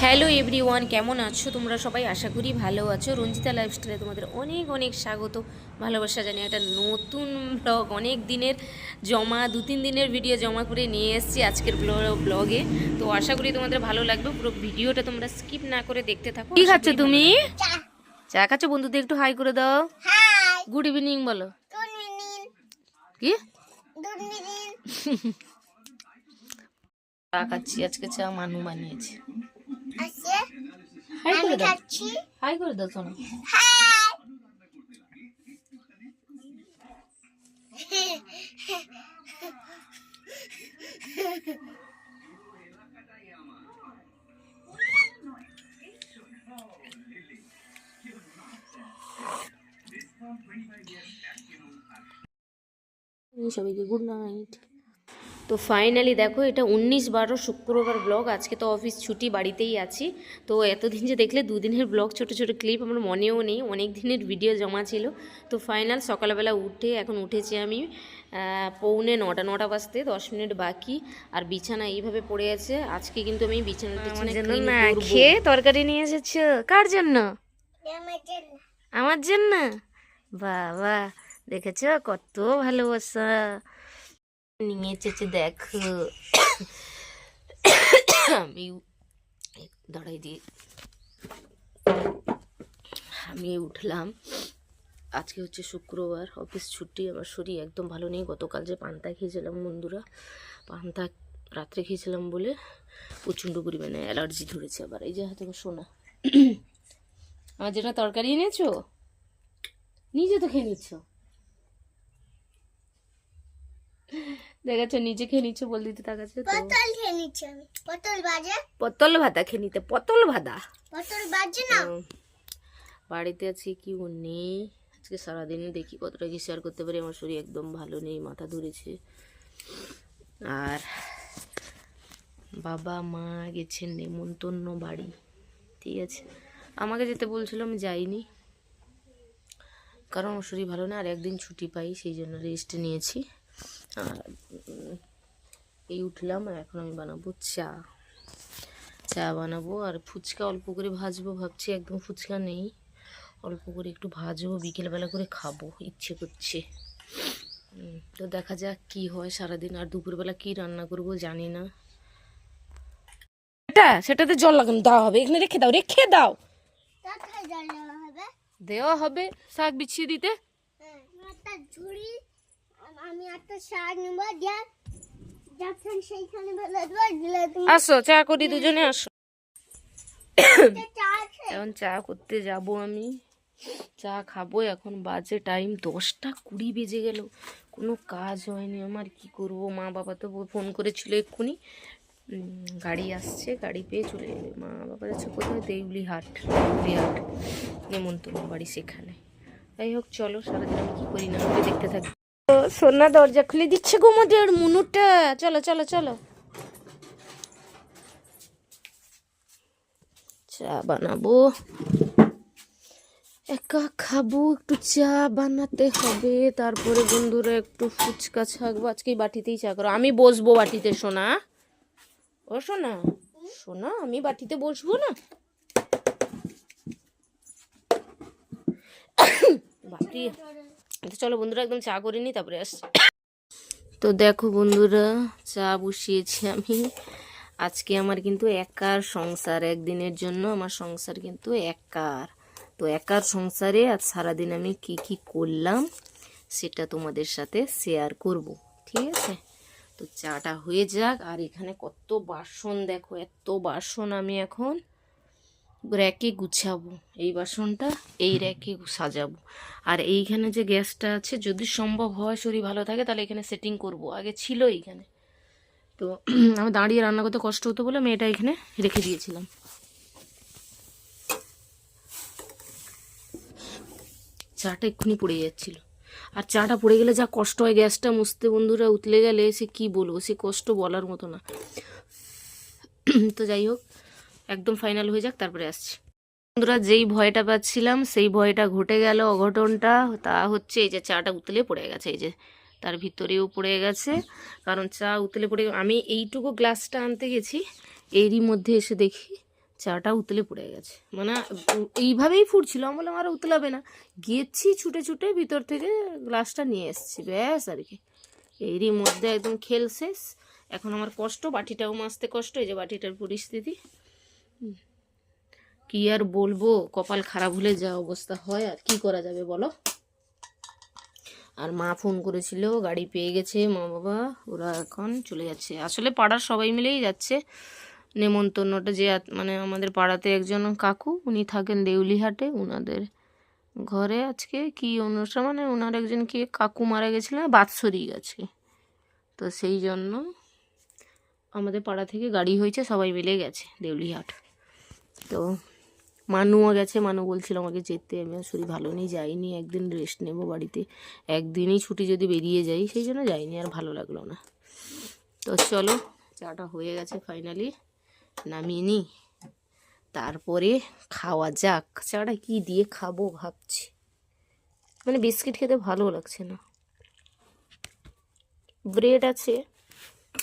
Hello everyone, কেমন আছো তোমরা সবাই? আশা করি ভালো আছো। রঞ্জিতা লাইফস্টাইলে তোমাদের অনেক অনেক স্বাগত, ভালোবাসা জানিয়ে একটা নতুন ব্লগ, অনেক দিনের জমা 2-3 দিনের ভিডিও জমা করে নিয়ে এসেছি আজকের ব্লগে। তো আশা করি তোমাদের ভালো লাগবে, পুরো ভিডিওটা তোমরা স্কিপ না করে দেখতে থাকো। কি খাচ্ছ তুমি? চা খাচ্ছ? বন্ধুদের একটু হাই করে দাও। গুড ইভিনিং বলো। কি চা খাচ্ছি আজকে, চা মানু বানিয়েছে। হাই করে দাও, হাই করে দাও শোনো। সবাইকে গুড নাইট। তো ফাইনালি দেখো, এটা 19/12 শুক্রবার ব্লগ। আজকে তো অফিস ছুটি, বাড়িতেই আছি। তো এতদিন যে দেখলে 2 দিনের ব্লগ, ছোট ছোট ক্লিপ আমার মনেও নেই, অনেক দিনের ভিডিও জমা ছিল। তো ফাইনাল সকালবেলা উঠে, এখন উঠেছি আমি 8:45, 9টা বাজতে 10 মিনিট বাকি। আর বিছানা এইভাবে পড়ে আছে। আজকে কিন্তু আমি বিছানাটা খেয়ে তরকারি নিয়ে এসেছো। কার জন্য? আমার জন্য। বাবা, দেখেছো কত ভালোবাসা নিয়ে এসেছে, দেখো। আমি দাঁড়াই দিয়ে আমি উঠলাম। আজকে হচ্ছে শুক্রবার, অফিস ছুটি, আমার শরীর একদম ভালো নেই। গতকাল যে পান্তা খেয়েছিলাম বন্ধুরা, পান্তা রাত্রে খেয়েছিলাম বলে প্রচণ্ড পরিমাণে অ্যালার্জি ধরেছে আবার। এই যে হাতে শোনা, আমার যেটা তরকারি এনেছো নিজে তো খেয়ে নিচ্ছ, দেখাচ্ছ নিজে খেয়ে নিচ্ছ, বল দিতে তাকাচ্ছে। পটল খেয়ে নিচ্ছি আমি, পটল ভাজা, পটল ভাতা খেয়ে নিতে, পটল ভাজা, পটল ভাজা না। বাড়িতে আছি, কি নেই আজকে সারাদিন, দেখি কতটা কি শেয়ার করতে পারি। আমার শরীর একদম ভালো নেই, মাথা ধরেছে। আর বাবা মা গেছেন নেমন্তন্ন বাড়ি, ঠিক আছে। আমাকে যেতে বলছিল, আমি যাইনি, কারণ আমার শরীর ভালো না। আর একদিন ছুটি পাই, সেই জন্য রেস্ট নিয়েছি। আর এই উঠলাম, আর এখন আমি বানাবো চা। চা বানাবো আর ফুচকা অল্প করে ভাজবো ভাবছি, একদম ফুচকা নেই, অল্প করে একটু ভাজবো, বিকেলবেলা করে খাবো ইচ্ছে করছে। তো দেখা যাক কি হয় সারাদিন। আর দুপুরবেলা কি রান্না করব জানি না। সেটাতে জল লাগানো দেওয়া হবে, এখানে রেখে দাও, রেখে দাও। দেওয়া হবে শাক বিছিয়ে দিতে। আমি একটা শাক নেব, যখন সেইখানে আসো চা করি, দুজনে আসো। এখন চা করতে যাব আমি, চা খাবো। এখন বাজে টাইম 10টা 20 বেজে গেল, কোনো কাজ হয়নি আমার। কি করব, মা বাবা তো ফোন করেছিল এক্ষুনি, গাড়ি আসছে, গাড়ি পেয়ে চলে যাবে। মা বাবা যাচ্ছে কোথায়? দেউলিহাট নেমন্তন্ন বাড়ি, সেখানে। যাই হোক, চলো সারাদিন আমি কী করি না করি দেখতে থাকি। সোনা দরজা খুলে দিচ্ছে গো মোদের মুনুটা। চলো চলো চলো, চা বানাবো, একা খাবো, একটু চা বানাতে হবে। তারপরে বন্ধুরা একটু ফুচকা ছাকবো। আজকে বাটিতেই চা করো, আমি বসবো বাটিতে। সোনা, ও সোনা, সোনা, আমি বাটিতে বসবো না, বাটি। চলো বন্ধুরা, একদম চা করে নি, তারপরে আসছি। তো দেখো বন্ধুরা, চা বসিয়েছি আমি। আজকে আমার কিন্তু একার সংসার, একদিনের জন্য আমার সংসার কিন্তু একার। তো একার সংসারে আজ সারাদিন আমি কি কি করলাম সেটা তোমাদের সাথে শেয়ার করব, ঠিক আছে। তো চাটা হয়ে যাক। আর এখানে কত বাসন দেখো, এত বাসন আমি এখন র্যাকে গুছাবো। এই বাসনটা এই র্যাকে সাজাবো। আর এইখানে যে গ্যাসটা আছে, যদি সম্ভব হয়, শরীর ভালো থাকে, তাহলে এখানে সেটিং করব। আগে ছিল এইখানে, তো আমি দাঁড়িয়ে রান্না করতে কষ্ট হতো বলে আমি এটা এখানে রেখে দিয়েছিলাম। চাটা এক্ষুনি পড়ে যাচ্ছিল। আর চাটা পড়ে গেলে যা কষ্ট হয় গ্যাসটা মুছতে বন্ধুরা, উতলে গেলে সে কি বলবো, সে কষ্ট বলার মতো না। তো যাই হোক, একদম ফাইনাল হয়ে যাক, তারপরে আসছি। বন্ধুরা, যেই ভয়টা পাচ্ছিলাম সেই ভয়টা ঘটে গেল। অঘটনটা তা হচ্ছে, এই যে চাটা উতলে পড়ে গেছে, এই যে তার ভিতরেও পড়ে গেছে। কারণ চা উতলে পড়ে, আমি এইটুকু গ্লাসটা আনতে গেছি, এরই মধ্যে এসে দেখি চাটা উতলে পড়ে গেছে, মানে এইভাবেই ফুটছিল। আমি বললাম আর উতলাবে না, গেছি ছুটে ছুটে ভিতর থেকে গ্লাসটা নিয়ে এসেছি, ব্যাস আর কি। এরই মধ্যে একদম খেল শেষ। এখন আমার কষ্ট, বাটিটাও মাজতে কষ্ট, এই যে বাটিটার পরিস্থিতি কি আর বলবো, কপাল খারাপ হলে যা অবস্থা হয়, আর কি করা যাবে বলো। আর মা ফোন করেছিল, গাড়ি পেয়ে গেছে মা বাবা, ওরা এখন চলে যাচ্ছে। আসলে পাড়ার সবাই মিলেই যাচ্ছে নেমন্তন্নটা, যে মানে আমাদের পাড়াতে একজন কাকু, উনি থাকেন দেউলিহাটে, ওনাদের ঘরে আজকে কি অনুষ্ঠান, মানে ওনার একজন কি কাকু মারা গেছিলেন, বাৎসরিক আছে, তো সেই জন্য আমাদের পাড়া থেকে গাড়ি হয়েছে, সবাই মিলে গেছে দেউলিহাট। তো মানুও গেছে, মানু বলছিল আমাকে যেতে, আমি শরীর ভালো নেই, যাইনি, একদিন রেস্ট নেব বাড়িতে, একদিনই ছুটি যদি বেরিয়ে যাই, সেই জন্য যাইনি, আর ভালো লাগলো না। তো চলো, চাটা হয়ে গেছে ফাইনালি, নামিয়ে নিই, তারপরে খাওয়া যাক। চাটা কি দিয়ে খাবো ভাবছি, মানে বিস্কিট খেতে ভালো লাগছে না। ব্রেড আছে,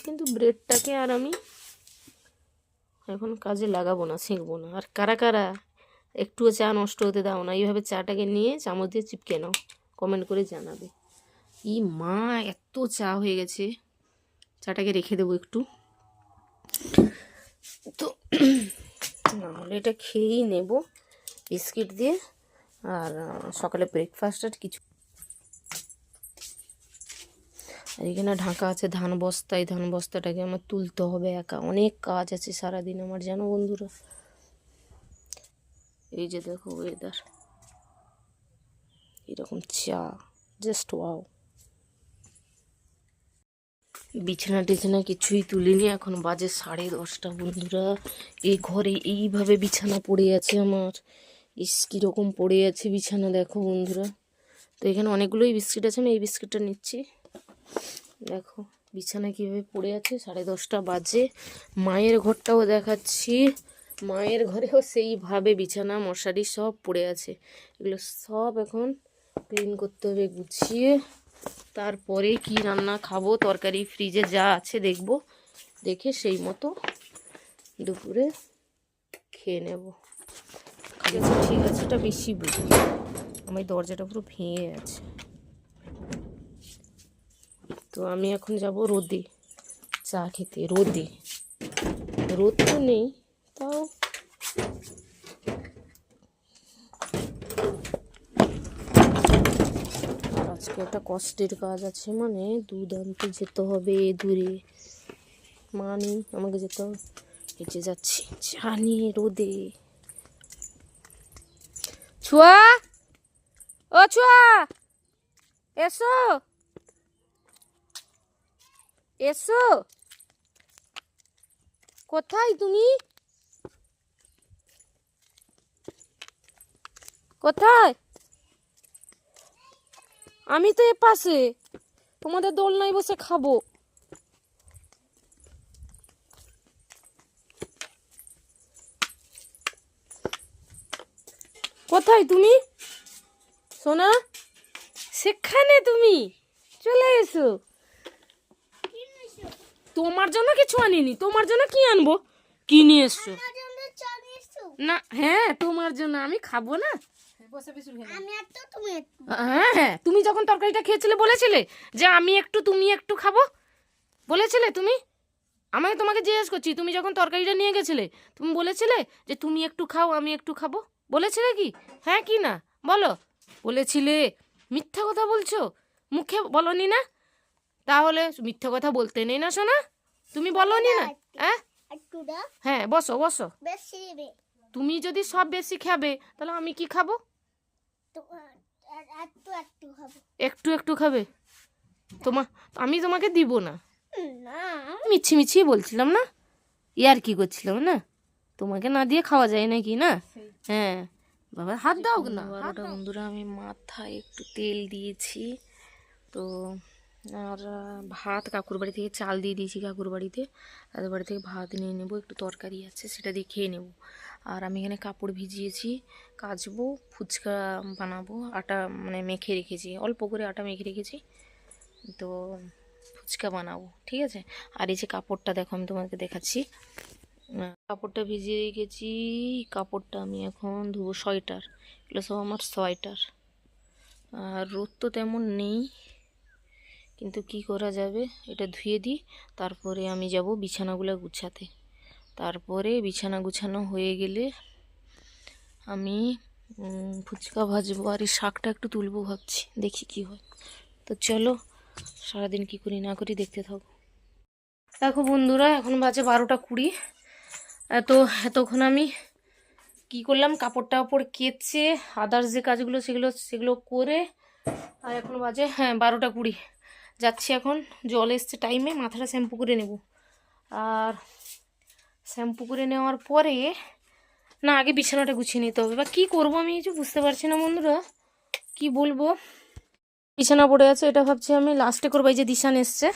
কিন্তু ব্রেডটাকে আর আমি এখন কাজে লাগাবো না, ছেঁকবো না। আর কারা কারা একটুও চা নষ্ট হতে দাও না, এইভাবে চাটাকে নিয়ে চামচ দিয়ে চিপকে নাও, কমেন্ট করে জানাবে। ই মা, এত চা হয়ে গেছে, চাটাকে রেখে দেবো একটু, তো না হলে এটা খেয়েই নেব বিস্কিট দিয়ে। আর সকালে ব্রেকফাস্ট আর কিছু, আর এখানে ঢাকা আছে ধান বস্তা, এই ধান বস্তাটাকে আমার তুলতে হবে একা, অনেক কাজ আছে সারাদিন আমার, জানো বন্ধুরা। এই যে দেখো ওয়েদার, এরকম চা, জাস্ট ওয়াও। বিছানা টিছানা কিছুই তুলিনি, এখন বাজে 10:30 বন্ধুরা। এই ঘরে এইভাবে বিছানা পড়ে আছে আমার, ইস কীরকম পড়ে আছে বিছানা দেখো বন্ধুরা। তো এখানে অনেকগুলোই বিস্কিট আছে, আমি এই বিস্কিটটা নিচ্ছি। দেখো বিছানা কীভাবে পড়ে আছে, 10:30 বাজে। মায়ের ঘরটাও দেখাচ্ছি, মায়ের ঘরেও সেইভাবে বিছানা মশারি সব পড়ে আছে, এগুলো সব এখন ক্লিন করতে হবে গুছিয়ে। তারপরে কি রান্না খাবো, তরকারি ফ্রিজে যা আছে দেখবো, দেখে সেই মতো দুপুরে খেয়ে নেব। ঠিক আছে ঠিক আছে, এটা বেশি বুঝি, আমার দরজাটা পুরো ভেঙে আছে। তো আমি এখন যাব রোদে চা খেতে, রোদে, রোদ তো নেই তাও আজকে একটা কষ্টের কাজ আছে, মানে দুধ আনতে যেতে হবে দূরে, মা নেই, আমাকে যেতে হবে, হেঁটে যাচ্ছি চা নিয়ে রোদে। ছুয়া, ও ছুয়া, এসো এসো, কোথায় তুমি, কোথায়? আমি তো এ পাশে, তোমাদের দোলনায় বসে খাবো। কোথায় তুমি সোনা, সেখানে তুমি চলে এসো। তোমার জন্য কিছু আনিনি, তোমার জন্য কি আনবো, কি নিয়ে এসছো? না হ্যাঁ তোমার জন্য, আমি খাবো না। হ্যাঁ হ্যাঁ, তুমি যখন তরকারিটা খেয়েছিলে বলেছিলে যে আমি একটু তুমি একটু খাবো, বলেছিলে তুমি আমাকে, তোমাকে জিজ্ঞেস করছি, তুমি যখন তরকারিটা নিয়ে গেছিলে তুমি বলেছিলে যে তুমি একটু খাও আমি একটু খাবো, বলেছিলে কি? হ্যাঁ কি না বলো, বলেছিলে? মিথ্যা কথা বলছো, মুখে বলনি না, তাহলে মিথ্যা কথা বলতে নেই না শোনা, তুমি বলনি না? হ্যাঁ হ্যাঁ, বসো বসো, তুমি যদি সব বেশি খাবে তাহলে আমি কি খাবো? একটু একটু খাবে, আমি তোমাকে দিব না, মিছি মিছি বলছিলাম না, ইয়ার কি করছিলাম না, তোমাকে না দিয়ে খাওয়া যায় নাকি না? হ্যাঁ বাবা হাত দাও না। বন্ধুরা আমি মাথায় একটু তেল দিয়েছি, তো আর ভাত কাকুর বাড়ি থেকে চাল দিয়ে দিয়েছি, কাকুর বাড়িতে, তাদের বাড়ি থেকে ভাত নিয়ে নেবো, একটু তরকারি আছে সেটা দিয়ে খেয়ে নেবো। আর আমি এখানে কাপড় ভিজিয়েছি, কাচবো, ফুচকা বানাবো, আটা মানে মেখে রেখেছি, অল্প করে আটা মেখে রেখেছি, তো ফুচকা বানাবো, ঠিক আছে। আর এই যে কাপড়টা দেখো আমি তোমাকে দেখাচ্ছি, কাপড়টা ভিজিয়ে রেখেছি, কাপড়টা আমি এখন ধুবো। সোয়েটার, এগুলো সব আমার সোয়েটার। আর রোদ তো তেমন নেই, কিন্তু কি করা যাবে, এটা ধুয়ে দিই। তারপরে আমি যাব বিছানাগুলো গুছাতে। তারপরে বিছানা গুছানো হয়ে গেলে আমি ফুচকা ভাজবো, আর এই শাকটা একটু তুলবো ভাবছি, দেখি কি হয়। তো চলো সারাদিন কি করি না করি দেখতে থাকো। দেখো বন্ধুরা, এখন বাজে 12টা 20। এতক্ষণ আমি কি করলাম, কাপড় টাপড় কেচে আদার্স যে কাজগুলো সেগুলো করে, আর এখন বাজে 12টা 20। যাচ্ছি এখন, জল এসছে টাইমে, মাথাটা শ্যাম্পু করে নেব। আর শ্যাম্পু করে নেওয়ার পরে না, আগে বিছানাটা গুছিয়ে নিতে হবে। বা কী করবো আমি কিছু বুঝতে পারছি না বন্ধুরা, কি বলবো। বিছানা পড়ে আছে, এটা ভাবছি আমি লাস্টে করবো। এই যে দিশান এসছে,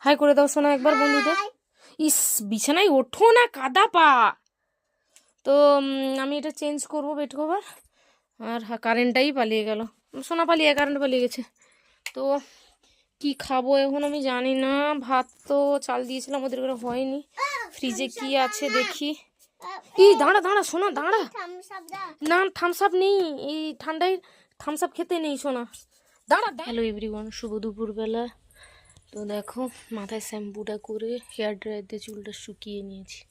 হাই করে দাও শোনা একবার বন্ধুদের। ইস, বিছানায় ওঠো না, কাদা পা। তো আমি এটা চেঞ্জ করবো বেড কভার। আর কারেন্টটাই পালিয়ে গেল, সোনা পালিয়ে কারেন্ট পালিয়ে গেছে। তো কি খাবো এখন আমি জানি না। ভাত তো চাল দিয়েছিলাম, ওদের করে হয়নি। ফ্রিজে কি আছে দেখি। এই দাঁড়া দাঁড়া সোনা, দাঁড়া। না, থামস আপ নেই, এই ঠান্ডায় থামস আপ খেতে নেই সোনা, দাঁড়া। হ্যালো এভরিওয়ান, শুভ দুপুরবেলা। তো দেখো, মাথায় শ্যাম্পুটা করে হেয়ার ড্রায়ার দিয়ে চুলটা শুকিয়ে নিয়েছি।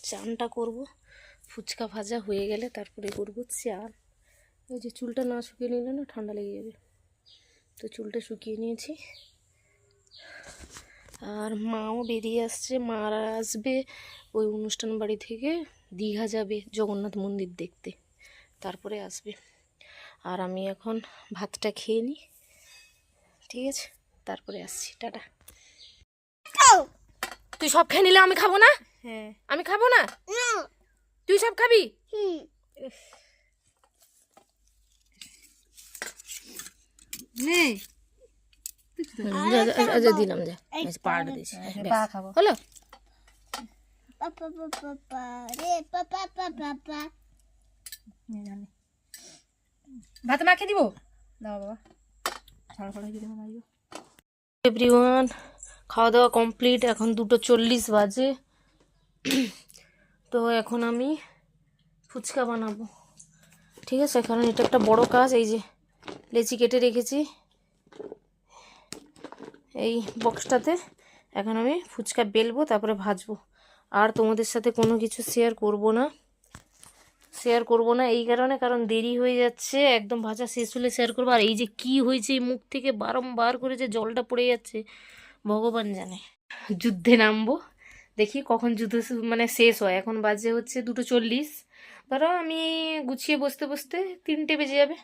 চানটা করব, ফুচকা ভাজা হয়ে গেলে তারপরে করবো চান। ওই যে চুলটা না শুকিয়ে নিলে না ঠান্ডা লেগে যাবে। তো চুলটা শুকিয়ে নিয়েছি। আর মাও বেরিয়ে আসছে, মারা আসবে ওই অনুষ্ঠান বাড়ি থেকে, দীঘা যাবে জগন্নাথ মন্দির দেখতে, তারপরে আসবে। আর আমি এখন ভাতটা খেয়ে নিই, ঠিক আছে, তারপরে আসছি, টাটা। তুই সব খেয়ে নিলে আমি খাবো না? হ্যাঁ, আমি খাবো না, তুই সব খাবি? দিলাম, যা পাড়া দিয়েছি, হলো। ভাত মাখে দিব, দাও বাবা। এভরিওয়ান, খাওয়া দাওয়া কমপ্লিট, এখন 2:40 বাজে। তো এখন আমি ফুচকা বানাবো, ঠিক আছে, কারণ এটা একটা বড় কাজ। এই যে লেচি কেটে রেখেছি এই বক্সটাতে, এখন আমি ফুচকা বেলবো, তারপরে ভাজবো। আর তোমাদের সাথে কোনো কিছু শেয়ার করব না এই কারণে, কারণ দেরি হয়ে যাচ্ছে, একদম ভাজা শেষ হলে শেয়ার করবো। আর এই যে কি হয়েছে, এই মুখ থেকে বারংবার করে যে জলটা পড়ে যাচ্ছে, ভগবান জানে। যুদ্ধে নামবো, দেখি কখন যুদ্ধ মানে শেষ হয়। এখন বাজে হচ্ছে 2:40। ধরো আমি গুছিয়ে বসতে বসতে 3টে বেজে যাবে।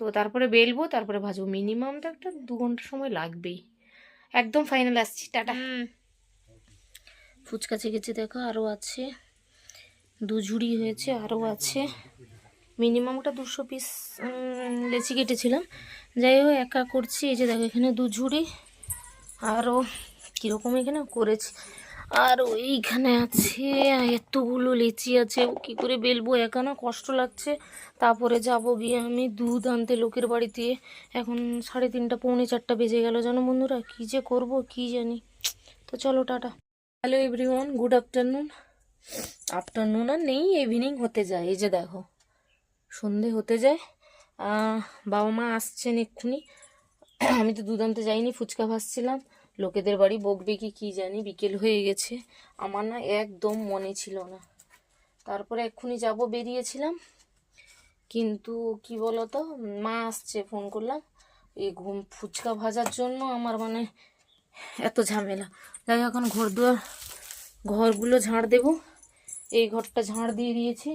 তো তারপরে বেলবো, তারপরে ভাজবো। মিনিমাম তো একটা 2 ঘন্টা সময় লাগবেই। একদম ফাইনাল আসছি, টাটা। ফুচকা চেকেছে দেখো, আরও আছে, 2 ঝুড়ি হয়েছে, আরও আছে। মিনিমাম ওটা 200 পিস লেচি কেটেছিলাম। যাই হোক, একা করছি। এই যে দেখো, এখানে 2 ঝুড়ি, আরও কীরকম এখানে করেছি। আর ওইখানে আছে এতগুলো লেচি আছে, কি করে বেলবো একা, না কষ্ট লাগছে। তারপরে যাব গিয়ে আমি দুধ আনতে লোকের বাড়িতে। এখন 3:30 পৌনে 4টা বেজে গেল জানো বন্ধুরা, কী যে করব কি জানি। তো চলো tata. Hello everyone, good afternoon. Afternoon আর নেই, ইভিনিং হতে যায়। এই যে দেখো, সন্ধে হতে যায়। বাবা মা আসছেন এক্ষুনি। আমি তো দুধ আনতে যাইনি, ফুচকা ভাজছিলাম। লোকেদের বাড়ি বকবে কি জানি, বিকেল হয়ে গেছে। আমার না একদম মনে ছিল না। তারপরে এক্ষুনি যাব বেরিয়েছিলাম, কিন্তু কি বলতো, মা আসছে, ফোন করলাম এই ফুচকা ভাজার জন্য। আমার মানে এত ঝামেলা। যাই হোক, এখন ঘরগুলো ঝাড় দেব। এই ঘরটা ঝাড় দিয়ে দিয়েছি,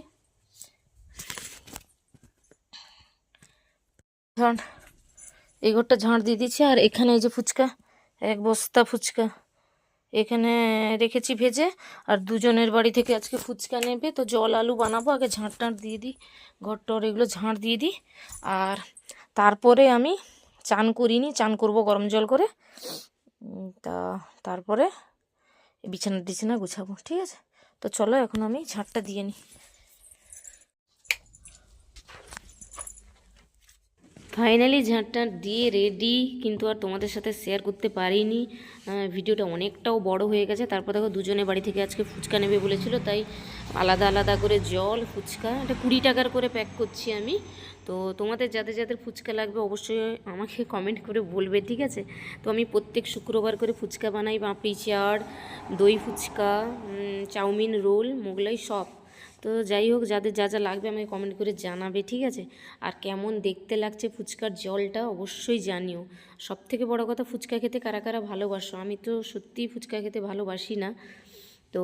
এই ঘরটা ঝাড় দিয়ে দিয়েছি। আর এখানে এই যে ফুচকা, 1 বস্তা ফুচকা এখানে রেখেছি ভেজে। আর দুজনের বাড়ি থেকে আজকে ফুচকা নেবে, তো জল আলু বানাবো। আগে ঝাঁট টাঁট দিয়ে দিই, ঘর টর এগুলো ঝাঁট দিয়ে দিই। আর তারপরে আমি চান করিনি, চান করব গরম জল করে। তারপরে বিছানা গুছাবো, ঠিক আছে। তো চলো এখন আমি ঝাঁটটা দিয়ে নিই। ফাইনালি ঝাঁটটা দিয়ে রেডি, কিন্তু আর তোমাদের সাথে শেয়ার করতে পারিনি। ভিডিওটা অনেকটাও বড় হয়ে গেছে। তারপর দেখো দুজনে বাড়ি থেকে আজকে ফুচকা নেবে বলেছিল, তাই আলাদা আলাদা করে জল ফুচকা, এটা 20 টাকার করে প্যাক করছি আমি। তো তোমাদের যাদের যাদের ফুচকা লাগবে অবশ্যই আমাকে কমেন্ট করে বলবে, ঠিক আছে? তো আমি প্রত্যেক শুক্রবার করে ফুচকা বানাই, পাপড়ি চাট, দই ফুচকা, চাউমিন, রোল, মোগলাই সব। তো যাই হোক, যাদের যা যা লাগবে আমাকে কমেন্ট করে জানাবে, ঠিক আছে? আর কেমন দেখতে লাগছে ফুচকার জলটা অবশ্যই জানিও। সবথেকে বড় কথা, ফুচকা খেতে কারা কারা ভালোবাসো? আমি তো সত্যিই ফুচকা খেতে ভালোবাসি না, তো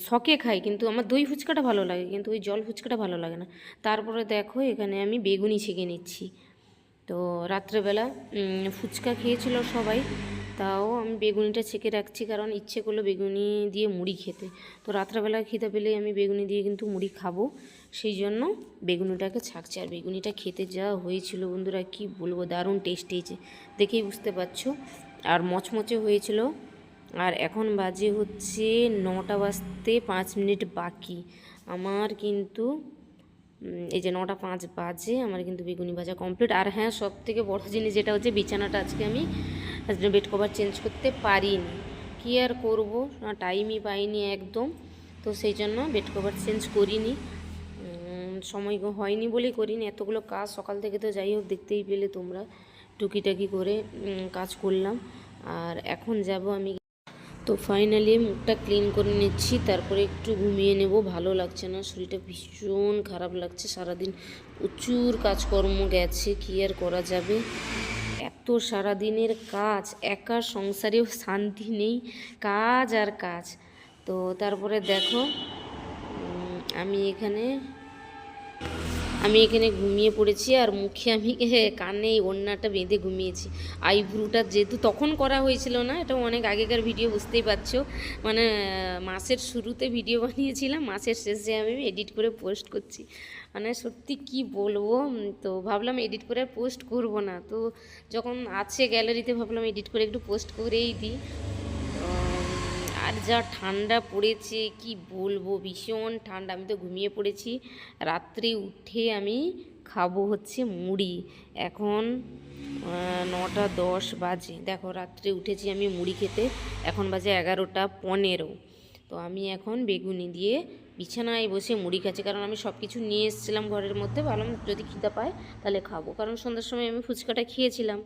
শখে খাই, কিন্তু আমার দই ফুচকাটা ভালো লাগে, কিন্তু ওই জল ফুচকাটা ভালো লাগে না। তারপরে দেখো এখানে আমি বেগুনি ছেঁকে নিচ্ছি। তো রাত্রেবেলা ফুচকা খেয়েছিল সবাই, তাও আমি বেগুনিটা ছেঁকে রাখছি, কারণ ইচ্ছে করলো বেগুনি দিয়ে মুড়ি খেতে। তো রাত্রেবেলা খিদে পেলেই আমি বেগুনি দিয়ে কিন্তু মুড়ি খাবো, সেই জন্য বেগুনিটাকে ছাকছি। আর বেগুনিটা খেতে যা হয়েছিল বন্ধুরা, কি বলবো, দারুণ টেস্ট হয়েছে, দেখেই বুঝতে পারছো। আর মচমচে হয়েছিল। আর এখন বাজে হচ্ছে 9টা বাজতে 5 মিনিট বাকি। আমার কিন্তু এই যে 9টা 5 বাজে, আমার কিন্তু বেগুনি ভাজা কমপ্লিট। আর হ্যাঁ, সব থেকে বড় জিনিস যেটা হচ্ছে, বিছানাটা আজকে আমি বেড কভার চেঞ্জ করতে পারিনি। কী আর করবো, টাইমই পাইনি একদম, তো সেই জন্য বেড কভার চেঞ্জ করিনি। সময় হয়নি বলেই করিনি, এতগুলো কাজ সকাল থেকে। তো যাই হোক, দেখতেই পেলে তোমরা, টুকিটাকি করে কাজ করলাম। আর এখন যাব আমি। তো ফাইনালি মুখটা ক্লিন করে নিচ্ছি, তারপরে একটু ঘুমিয়ে নেব। ভালো লাগছে না, শরীরটা ভীষণ খারাপ লাগছে। সারাদিন প্রচুর কাজকর্ম গেছে, কী আর করা যাবে। এত সারাদিনের কাজ, একা সংসারেও শান্তি নেই, কাজ আর কাজ। তো তারপরে দেখো আমি এখানে ঘুমিয়ে পড়েছি। আর মুখে আমি কানে ওড়নাটা বেঁধে ঘুমিয়েছি। আইব্রুটা যেহেতু তখন করা হয়েছিল না, এটা অনেক আগেকার ভিডিও, বুঝতেই পারছো। মানে মাসের শুরুতে ভিডিও বানিয়েছিলাম, মাসের শেষে আমি এডিট করে পোস্ট করছি। মানে সত্যি কি বলবো, তো ভাবলাম এডিট করে আর পোস্ট করব না। তো যখন আছে গ্যালারিতে, ভাবলাম এডিট করে একটু পোস্ট করেই দিই। আর যা ঠান্ডা পড়েছে কি বলবো, ভীষণ ঠান্ডা। আমি তো ঘুমিয়ে পড়েছি। রাত্রে উঠে আমি খাবো হচ্ছে মুড়ি। এখন 9টা 10 বাজে। দেখো, রাত্রে উঠেছি আমি মুড়ি খেতে, এখন বাজে 11টা 15। তো আমি এখন বেগুনি দিয়ে বিছানায় বসে মুড়ি খাচ্ছি, কারণ আমি সব কিছু নিয়ে এসেছিলাম ঘরের মধ্যে। ভাবলাম যদি খিদে পায় তাহলে খাবো, কারণ সন্ধ্যার সময় আমি ফুচকাটা খেয়েছিলাম,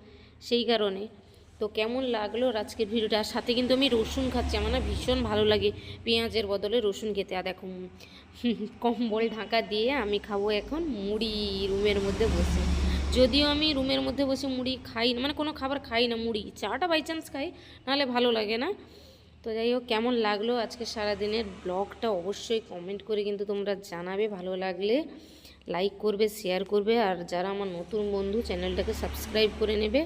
সেই কারণে। তো কেমন লাগলো আজকের ভিডিওটা? আর সাথে কিন্তু আমি রসুন খাচ্ছি, আমার না ভীষণ ভালো লাগে পেঁয়াজের বদলে রসুন খেতে। আর দেখো কম্বল ঢাকা দিয়ে আমি খাবো এখন মুড়ি রুমের মধ্যে বসে। যদিও আমি রুমের মধ্যে বসে মুড়ি খাই না, মানে কোনো খাবার খাই না, মুড়ি চাটা বাই চান্স খাই, নাহলে ভালো লাগে না। তো যাই হোক, কেমন লাগলো আজকে সারাদিনের ব্লগটা অবশ্যই কমেন্ট করে কিন্তু তোমরা জানাবে। ভালো লাগলে লাইক করবে, শেয়ার করবে, আর যারা আমার নতুন বন্ধু চ্যানেলটাকে সাবস্ক্রাইব করে নেবে।